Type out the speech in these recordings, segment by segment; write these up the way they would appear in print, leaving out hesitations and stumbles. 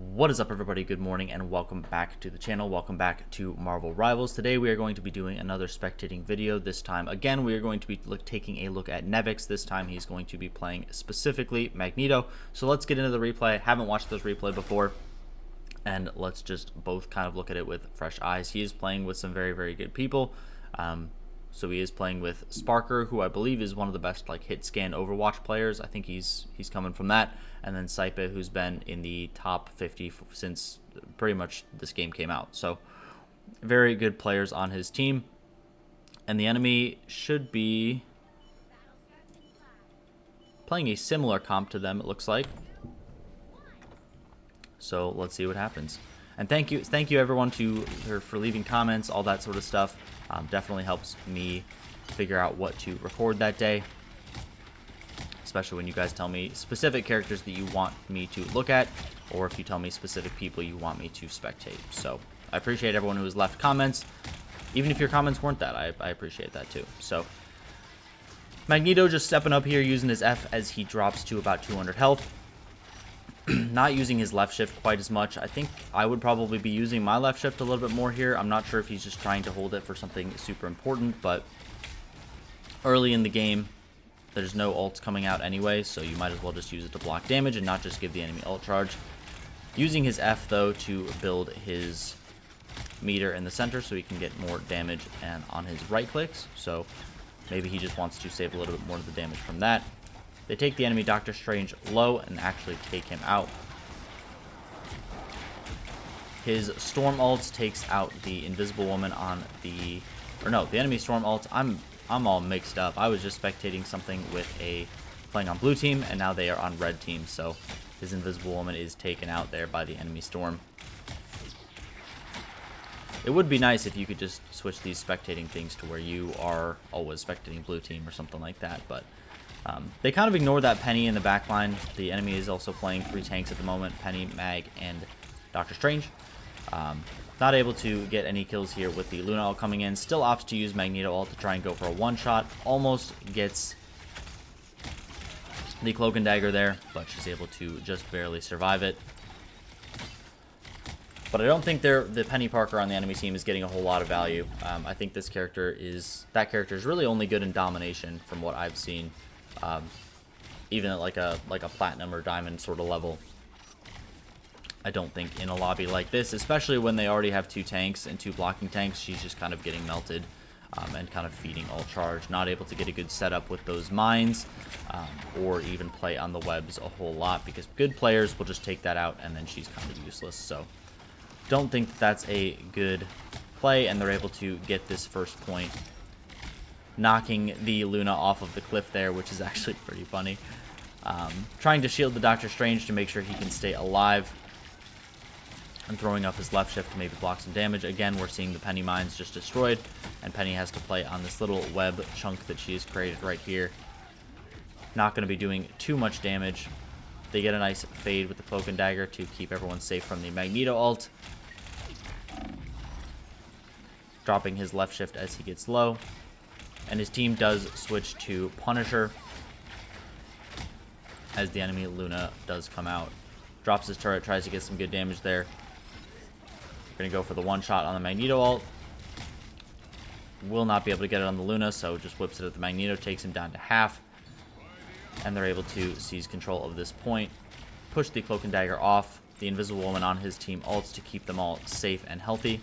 What is up, everybody? Good morning and welcome back to the channel. Welcome back to Marvel Rivals. Today we are going to be doing another spectating video. This time again we are going to be taking a look at Nevix. This time he's going to be playing specifically Magneto. So let's get into the replay. I haven't watched this replay before, and let's just both kind of look at it with fresh eyes. He is playing with some very good people. So he is playing with Sparker, who I believe is one of the best hit scan Overwatch players. I think he's coming from that. And then Saipe, who's been in the top 50 since pretty much this game came out. So very good players on his team. And the enemy should be playing a similar comp to them, it looks like. So let's see what happens. And thank you everyone for leaving comments, all that sort of stuff. Definitely helps me figure out what to record that day, especially when you guys tell me specific characters that you want me to look at, or if you tell me specific people you want me to spectate. So I appreciate everyone who has left comments. Even if your comments weren't that, I appreciate that too. So Magneto just stepping up here, using his F as he drops to about 200 health. Not using his left shift quite as much. I think I would probably be using my left shift a little bit more here. I'm not sure if he's just trying to hold it for something super important, but early in the game, there's no ults coming out anyway, so you might as well just use it to block damage and not just give the enemy ult charge. Using his F, though, to build his meter in the center so he can get more damage and on his right clicks. So maybe he just wants to save a little bit more of the damage from that. They take the enemy Doctor Strange low and actually take him out. His Storm ults takes out the Invisible Woman on the... Or no, the enemy Storm ults... I'm all mixed up. I was just spectating something with playing on blue team, and now they are on red team. So his Invisible Woman is taken out there by the enemy Storm. It would be nice if you could just switch these spectating things to where you are always spectating blue team or something like that, but they kind of ignore that Penny in the back line. The enemy is also playing 3 tanks at the moment, Penny, Mag, and Doctor Strange. Not able to get any kills here with the Luna ult coming in. Still opts to use Magneto ult to try and go for a one-shot. Almost gets the Cloak and Dagger there, but she's able to just barely survive it. But I don't think the Penny Parker on the enemy team is getting a whole lot of value. I think that character is really only good in domination from what I've seen. Even at like a platinum or diamond sort of level. I don't think in a lobby like this, especially when they already have 2 tanks and 2 blocking tanks, she's just kind of getting melted and kind of feeding all charge. Not able to get a good setup with those mines or even play on the webs a whole lot, because good players will just take that out and then she's kind of useless. So don't think that's a good play, and they're able to get this first point, knocking the Luna off of the cliff there, which is actually pretty funny. Trying to shield the Doctor Strange to make sure he can stay alive, and throwing up his left shift to maybe block some damage. Again, we're seeing the Penny mines just destroyed, and Penny has to play on this little web chunk that she has created right here. Not going to be doing too much damage. They get a nice fade with the Cloak and Dagger to keep everyone safe from the Magneto ult. Dropping his left shift as he gets low. And his team does switch to Punisher as the enemy Luna does come out. Drops his turret, tries to get some good damage there. We're going to go for the one-shot on the Magneto ult. Will not be able to get it on the Luna, so just whips it at the Magneto, takes him down to half. And they're able to seize control of this point. Push the Cloak and Dagger off. The Invisible Woman on his team ults to keep them all safe and healthy.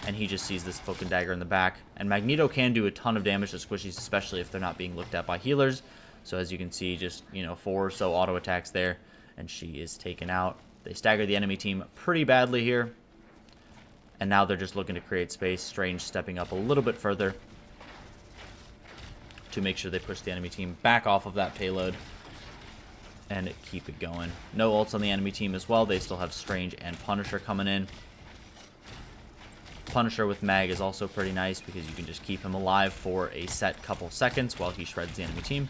And he just sees this Cloak and Dagger in the back. And Magneto can do a ton of damage to squishies, especially if they're not being looked at by healers. So as you can see, just 4 or so auto attacks there, and she is taken out. They stagger the enemy team pretty badly here. And now they're just looking to create space. Strange stepping up a little bit further to make sure they push the enemy team back off of that payload and keep it going. No ults on the enemy team as well. They still have Strange and Punisher coming in. Punisher with Mag is also pretty nice because you can just keep him alive for a set couple seconds while he shreds the enemy team.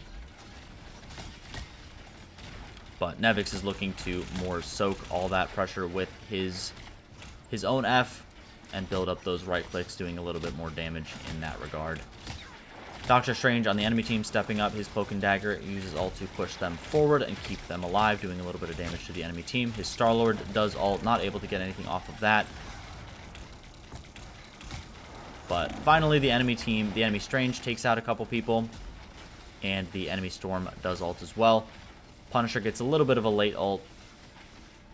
But Nevix is looking to more soak all that pressure with his own F and build up those right clicks, doing a little bit more damage in that regard. Doctor Strange on the enemy team stepping up his Cloak and Dagger, uses ult to push them forward and keep them alive, doing a little bit of damage to the enemy team. His Star-Lord does ult, not able to get anything off of that. But finally, the enemy Strange takes out a couple people, and the enemy Storm does ult as well. Punisher gets a little bit of a late ult.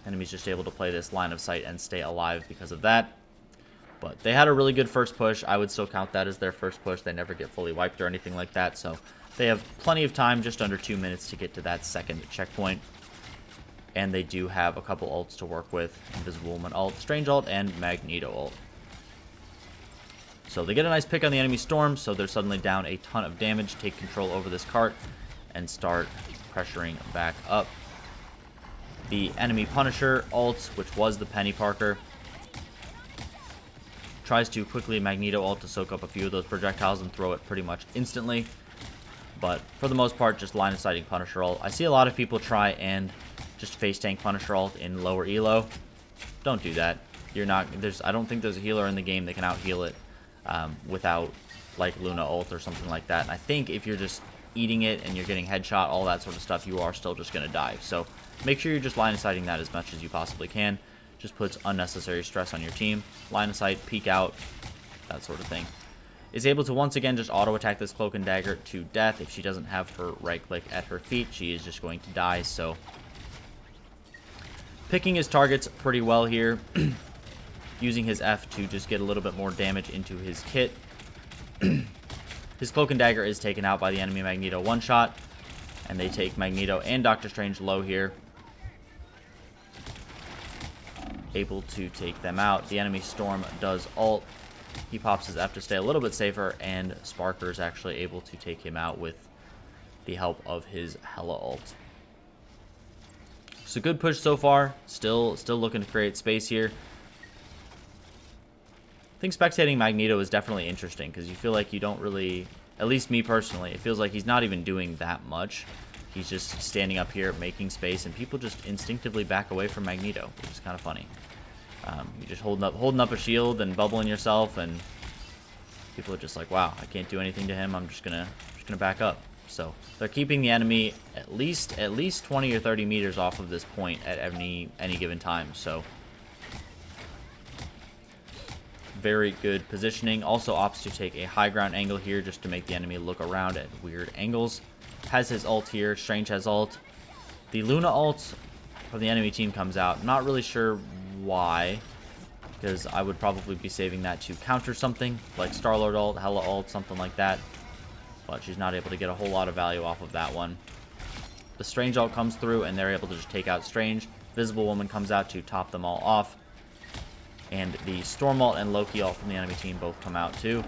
Enemy's just able to play this line of sight and stay alive because of that. But they had a really good first push. I would still count that as their first push. They never get fully wiped or anything like that. So they have plenty of time, just under 2 minutes, to get to that second checkpoint. And they do have a couple ults to work with. Invisible Woman ult, Strange ult, and Magneto ult. So they get a nice pick on the enemy Storm, so they're suddenly down a ton of damage, take control over this cart, and start pressuring back up. The enemy Punisher ult, which was the Penny Parker, tries to quickly Magneto ult to soak up a few of those projectiles and throw it pretty much instantly. But for the most part, just line of sighting Punisher ult. I see a lot of people try and just face tank Punisher ult in lower elo. Don't do that. You're not. I don't think there's a healer in the game that can out heal it without like Luna ult or something like that. And I think if you're just eating it and you're getting headshot, all that sort of stuff, you are still just gonna die. So make sure you're just line of sighting that as much as you possibly can. Just puts unnecessary stress on your team. Line of sight, peek out, that sort of thing. Is able to once again just auto attack this Cloak and Dagger to death. If she doesn't have her right click at her feet, she is just going to die. So picking his targets pretty well here. Using his F to just get a little bit more damage into his kit. His Cloak and Dagger is taken out by the enemy Magneto one shot. And they take Magneto and Doctor Strange low here. Able to take them out. The enemy Storm does ult. He pops his F to stay a little bit safer, and Sparker is actually able to take him out with the help of his Hela ult. So good push so far. Still looking to create space here. I think spectating Magneto is definitely interesting because you feel like you don't really, at least me personally, it feels like he's not even doing that much. He's just standing up here making space, and people just instinctively back away from Magneto, which is kind of funny. You're just holding up a shield and bubbling yourself, and people are just like, wow, I can't do anything to him. I'm just gonna back up. So they're keeping the enemy at least 20 or 30 meters off of this point at any given time. So very good positioning. Also opts to take a high ground angle here just to make the enemy look around at weird angles. Has his ult here. Strange has ult. The Luna ult from the enemy team comes out. I'm not really sure why, because I would probably be saving that to counter something like Star-Lord ult, Hela ult, something like that. But she's not able to get a whole lot of value off of that one. The Strange ult comes through, and they're able to just take out Strange. Visible Woman comes out to top them all off. And the Storm ult and Loki ult from the enemy team both come out too.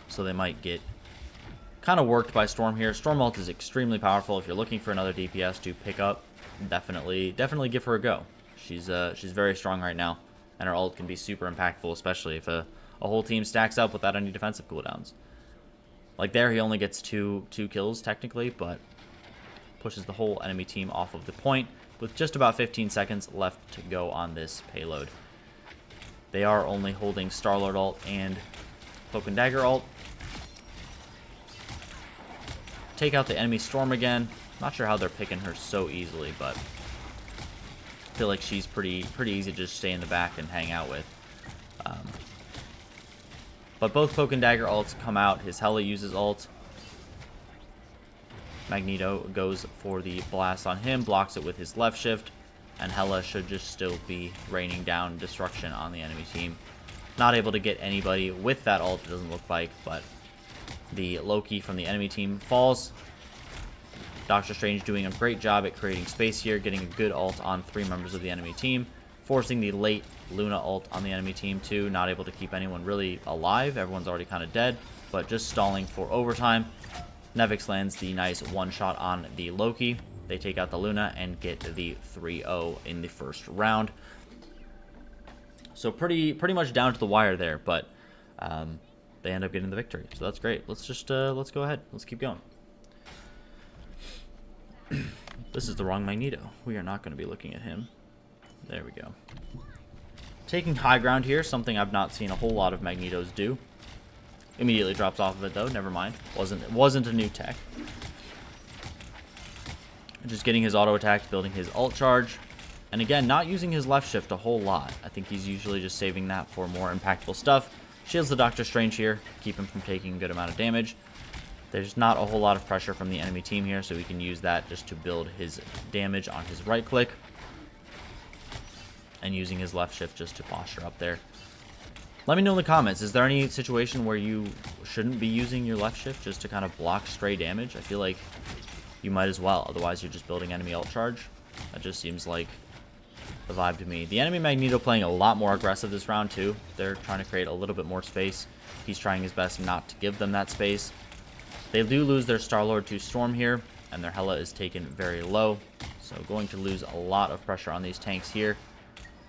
So they might get kind of worked by Storm here. Storm ult is extremely powerful. If you're looking for another DPS to pick up, definitely give her a go. She's very strong right now, and her ult can be super impactful, especially if a whole team stacks up without any defensive cooldowns. Like there, he only gets two kills technically, but pushes the whole enemy team off of the point with just about 15 seconds left to go on this payload. They are only holding Star-Lord ult and Cloak and Dagger ult. Take out the enemy Storm again. Not sure how they're picking her so easily, but I feel like she's pretty easy to just stay in the back and hang out with. But both Cloak and Dagger ults come out. His Hela uses ult. Magneto goes for the blast on him, blocks it with his left shift, and Hela should just still be raining down destruction on the enemy team. Not able to get anybody with that ult, it doesn't look like, but the Loki from the enemy team falls. Doctor Strange doing a great job at creating space here, getting a good ult on 3 members of the enemy team, forcing the late Luna ult on the enemy team too. Not able to keep anyone really alive. Everyone's already kind of dead, but just stalling for overtime. Nevix lands the nice one-shot on the Loki. They take out the Luna and get the 3-0 in the first round. So pretty much down to the wire there, but they end up getting the victory. So that's great. Let's just let's go ahead. Let's keep going. This is the wrong Magneto. We are not going to be looking at him. There we go. Taking high ground here, something I've not seen a whole lot of Magnetos do. Immediately drops off of it though. Never mind. Wasn't a new tech. Just getting his auto attack, building his ult charge. And again, not using his left shift a whole lot. I think he's usually just saving that for more impactful stuff. Shields the Doctor Strange here, keep him from taking a good amount of damage. There's not a whole lot of pressure from the enemy team here, so we can use that just to build his damage on his right click. And using his left shift just to posture up there. Let me know in the comments, is there any situation where you shouldn't be using your left shift just to kind of block stray damage? I feel like you might as well, otherwise you're just building enemy ult charge. That just seems like the vibe to me. The enemy Magneto playing a lot more aggressive this round too. They're trying to create a little bit more space. He's trying his best not to give them that space. They do lose their Star-Lord to Storm here, and their Hela is taken very low. So going to lose a lot of pressure on these tanks here.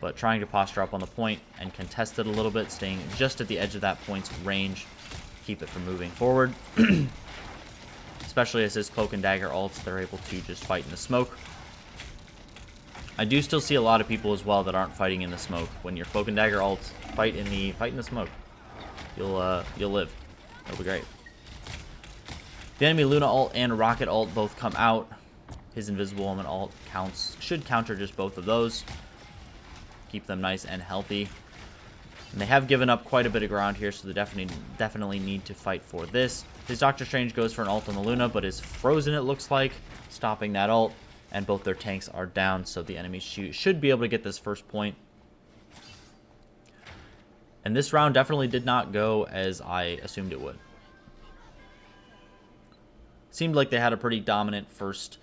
But trying to posture up on the point and contest it a little bit, staying just at the edge of that point's range. Keep it from moving forward. Especially as his Cloak and Dagger ults, they're able to just fight in the smoke. I do still see a lot of people as well that aren't fighting in the smoke. When your Cloak and Dagger ults, fight in the smoke. You'll live. It'll be great. The enemy Luna ult and Rocket ult both come out. His Invisible Woman ult should counter just both of those. Keep them nice and healthy. And they have given up quite a bit of ground here, so they definitely need to fight for this. His Doctor Strange goes for an ult on the Luna, but is frozen, it looks like, stopping that ult. And both their tanks are down, so the enemy should be able to get this first point. And this round definitely did not go as I assumed it would. Seemed like they had a pretty dominant first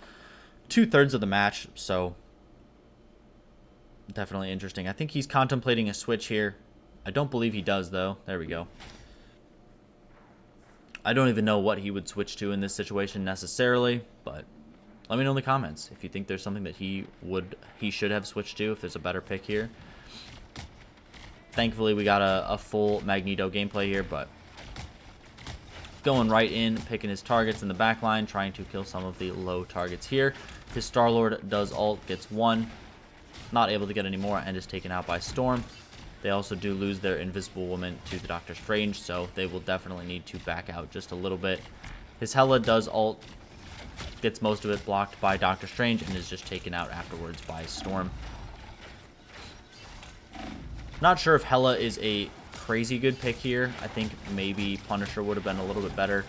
2/3 of the match, so definitely interesting. I think he's contemplating a switch here. I don't believe he does, though. There we go. I don't even know what he would switch to in this situation necessarily, but let me know in the comments if you think there's something that he should have switched to, if there's a better pick here. Thankfully, we got a full Magneto gameplay here, but going right in, picking his targets in the back line, trying to kill some of the low targets here. His Star-Lord does ult, gets one, not able to get any more, and is taken out by Storm. They also do lose their Invisible Woman to the Doctor Strange, so they will definitely need to back out just a little bit. His Hela does ult, gets most of it blocked by Doctor Strange, and is just taken out afterwards by Storm. Not sure if Hela is a crazy good pick here. I think maybe Punisher would have been a little bit better,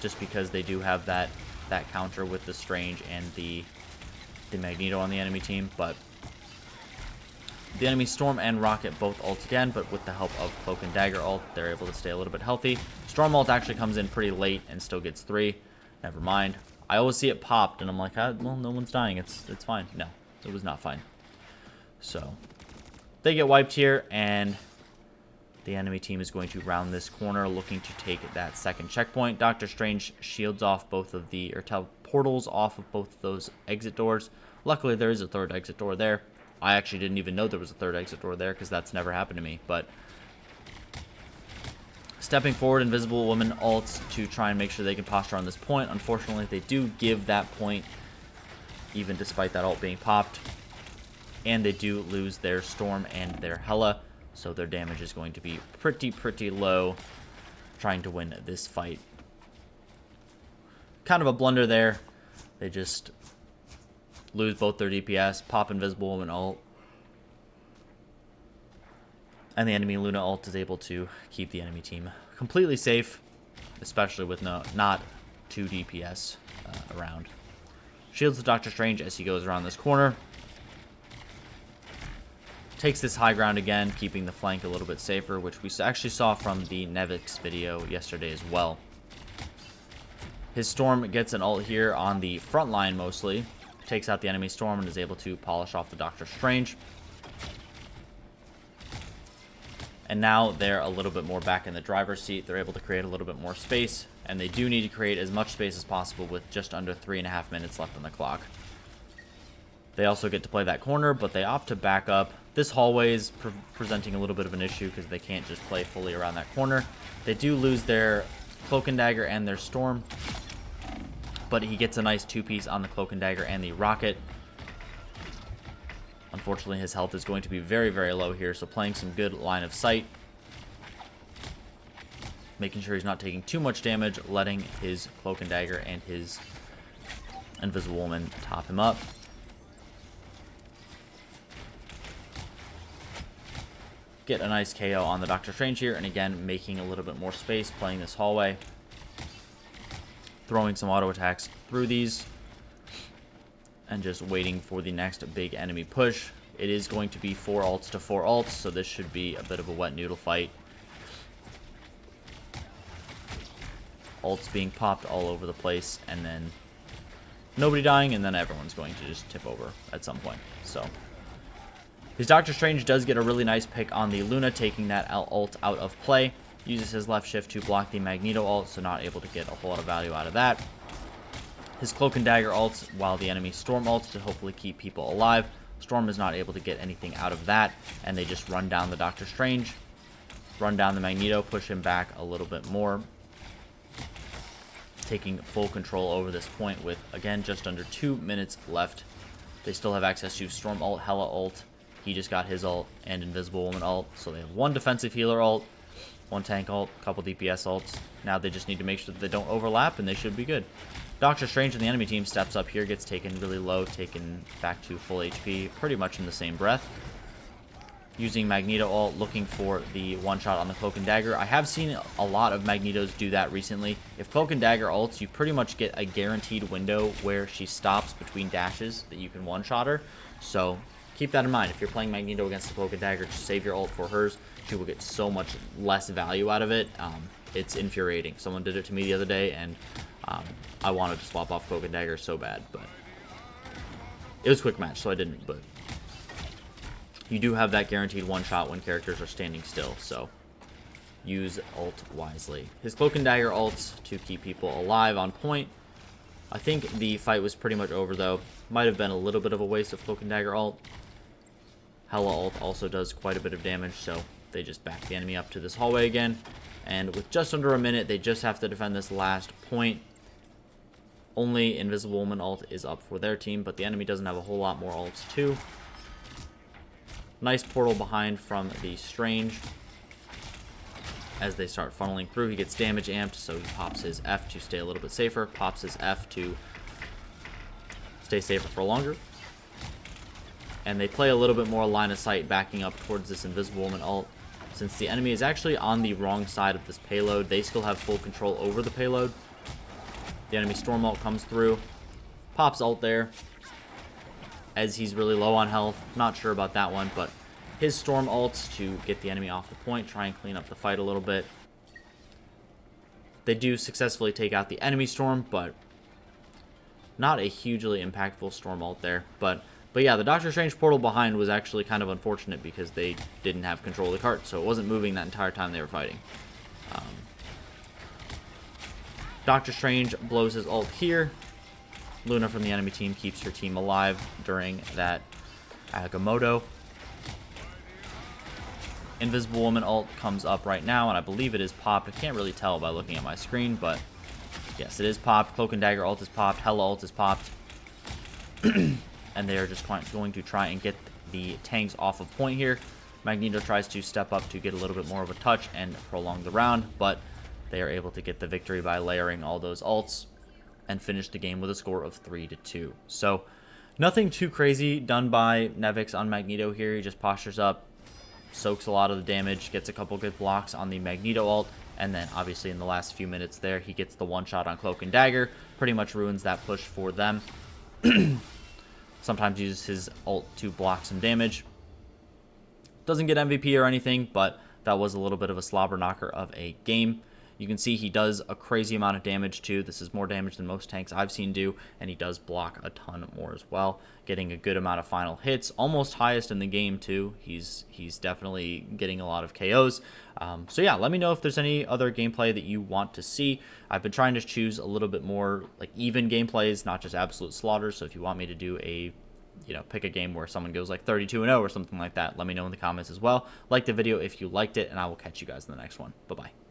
just because they do have that counter with the Strange and the Magneto on the enemy team. But the enemy Storm and Rocket both ult again, but with the help of Cloak and Dagger ult, they're able to stay a little bit healthy. Storm ult actually comes in pretty late and still gets 3. Never mind. I always see it popped, and I'm like, well, no one's dying. It's fine. No, it was not fine. So they get wiped here, and the enemy team is going to round this corner, looking to take that second checkpoint. Doctor Strange shields off portals off of both of those exit doors. Luckily, there is a third exit door there. I actually didn't even know there was a third exit door there, because that's never happened to me. But stepping forward, Invisible Woman ults to try and make sure they can posture on this point. Unfortunately, they do give that point, even despite that ult being popped. And they do lose their Storm and their Hela, so their damage is going to be pretty low, trying to win this fight. Kind of a blunder there. They just lose both their DPS, pop Invisible Woman ult, and the enemy Luna ult is able to keep the enemy team completely safe, especially with not 2 DPS around. Shields the Doctor Strange as he goes around this corner. Takes this high ground again, keeping the flank a little bit safer, which we actually saw from the Nevix video yesterday as well. His Storm gets an ult here on the front line mostly. Takes out the enemy Storm and is able to polish off the Doctor Strange. And now they're a little bit more back in the driver's seat. They're able to create a little bit more space, and they do need to create as much space as possible with just under 3.5 minutes left on the clock. They also get to play that corner, but they opt to back up. This hallway is presenting a little bit of an issue because they can't just play fully around that corner. They do lose their Cloak and Dagger and their Storm, but he gets a nice 2-piece on the Cloak and Dagger and the Rocket. Unfortunately, his health is going to be very low here, so playing some good line of sight. making sure he's not taking too much damage, letting his Cloak and Dagger and his Invisible Woman top him up. Get a nice KO on the Doctor Strange here, and again, making a little bit more space, playing this hallway. Throwing some auto attacks through these. And just waiting for the next big enemy push. It is going to be 4 ults to 4 ults, so this should be a bit of a wet noodle fight. Ults being popped all over the place, and then nobody dying, and then everyone's going to just tip over at some point. So his Doctor Strange does get a really nice pick on the Luna, taking that ult out of play. Uses his left shift to block the Magneto ult, so not able to get a whole lot of value out of that. His Cloak and Dagger ults while the enemy Storm ults to hopefully keep people alive. Storm is not able to get anything out of that, and they just run down the Doctor Strange, run down the Magneto, push him back a little bit more. Taking full control over this point with, again, just under 2 minutes left. They still have access to Storm ult, Hela ult. He just got his ult and Invisible Woman ult. So they have 1 defensive healer ult, 1 tank ult, a couple DPS ults. Now they just need to make sure that they don't overlap, and they should be good. Doctor Strange and the enemy team steps up here, gets taken really low, taken back to full HP, pretty much in the same breath. Using Magneto ult, looking for the one-shot on the Cloak and Dagger. I have seen a lot of Magnetos do that recently. If Cloak and Dagger ults, you pretty much get a guaranteed window where she stops between dashes that you can one-shot her. So keep that in mind. If you're playing Magneto against the Cloak and Dagger, just save your ult for hers. She will get so much less value out of it. It's infuriating. Someone did it to me the other day, and I wanted to swap off Cloak and Dagger so bad, but it was a quick match, so I didn't. But you do have that guaranteed one-shot when characters are standing still, so use ult wisely. His Cloak and Dagger ults to keep people alive on point. I think the fight was pretty much over, though. Might have been a little bit of a waste of Cloak and Dagger ult. Hela ult also does quite a bit of damage, so they just back the enemy up to this hallway again. And with just under a minute, they just have to defend this last point. Only Invisible Woman ult is up for their team, but the enemy doesn't have a whole lot more ults too. Nice portal behind from the Strange. As they start funneling through, he gets damage amped, so he pops his F to stay a little bit safer. Pops his F to stay safer for longer. And they play a little bit more line of sight backing up towards this Invisible Woman ult. Since the enemy is actually on the wrong side of this payload, they still have full control over the payload. The enemy Storm ult comes through. Pops ult there. As he's really low on health. Not sure about that one, but his Storm ults to get the enemy off the point. Try and clean up the fight a little bit. They do successfully take out the enemy Storm, but not a hugely impactful Storm ult there. But yeah, the Doctor Strange portal behind was actually kind of unfortunate because they didn't have control of the cart, so it wasn't moving that entire time they were fighting. Doctor Strange blows his ult here. Luna from the enemy team keeps her team alive during that Agamotto. Invisible Woman ult comes up right now, and I believe it is popped. I can't really tell by looking at my screen, but yes, it is popped. Cloak and Dagger ult is popped. Hela ult is popped. And they are just going to try and get the tanks off of point here. Magneto tries to step up to get a little bit more of a touch and prolong the round, but they are able to get the victory by layering all those ults and finish the game with a score of 3-2. So nothing too crazy done by Nevix on Magneto here. He just postures up, soaks a lot of the damage, gets a couple good blocks on the Magneto ult, and then obviously in the last few minutes there, he gets the one shot on Cloak and Dagger. Pretty much ruins that push for them. Sometimes uses his ult to block some damage. Doesn't get MVP or anything, but that was a little bit of a slobber knocker of a game. You can see he does a crazy amount of damage too. This is more damage than most tanks I've seen do, and he does block a ton more as well, getting a good amount of final hits, almost highest in the game too. He's definitely getting a lot of KOs. So yeah, let me know if there's any other gameplay that you want to see. I've been trying to choose a little bit more like even gameplays, not just absolute slaughters. So if you want me to do a pick a game where someone goes like 32-0 or something like that, let me know in the comments as well. Like the video if you liked it, and I will catch you guys in the next one. Bye-bye.